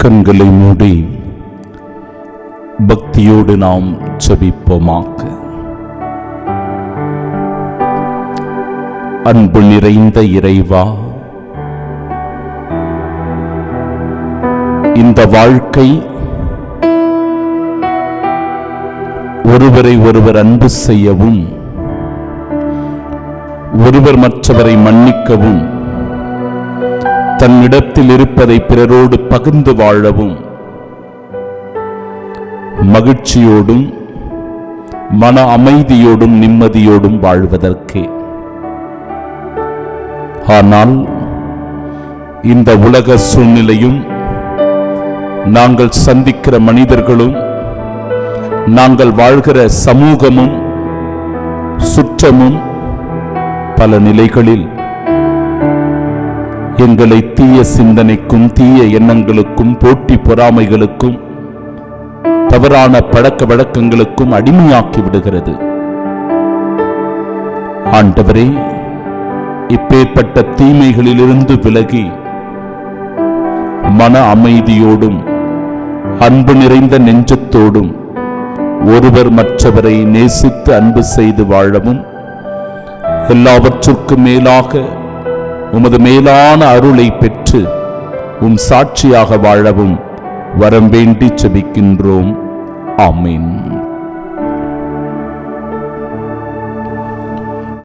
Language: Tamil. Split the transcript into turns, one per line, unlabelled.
கண்களை மூடி பக்தியோடு நாம் ஜெபிப்போமாக. அன்பு நிறைந்த இறைவா, இந்த வாழ்க்கை ஒருவரை ஒருவர் அன்பு செய்யவும், ஒருவர் மற்றவரை மன்னிக்கவும், தன்னிடத்தில் இருப்பதை பிறரோடு பகிர்ந்து வாழவும், மகிழ்ச்சியோடும் மன அமைதியோடும் நிம்மதியோடும் வாழ்வதற்கே. ஆனால் இந்த உலக சூழ்நிலையும், நாங்கள் சந்திக்கிற மனிதர்களும், நாங்கள் வாழ்கிற சமூகமும் சுற்றமும் பல நிலைகளில் எங்களை தீய சிந்தனைக்கும், தீய எண்ணங்களுக்கும், போட்டி பொறாமைகளுக்கும், தவறான பழக்க வழக்கங்களுக்கும் அடிமையாக்கி விடுகிறது. ஆண்டவரே, இப்பேற்பட்ட தீமைகளிலிருந்து விலகி மன அமைதியோடும் அன்பு நிறைந்த நெஞ்சத்தோடும் ஒருவர் மற்றவரை நேசித்து அன்பு செய்து வாழவும், எல்லாவற்றுக்கும் மேலாக உமது மேலான அருளை பெற்று உம் சாட்சியாக வாழவும் வரம் வேண்டி ஜெபிக்கின்றோம். ஆமென்.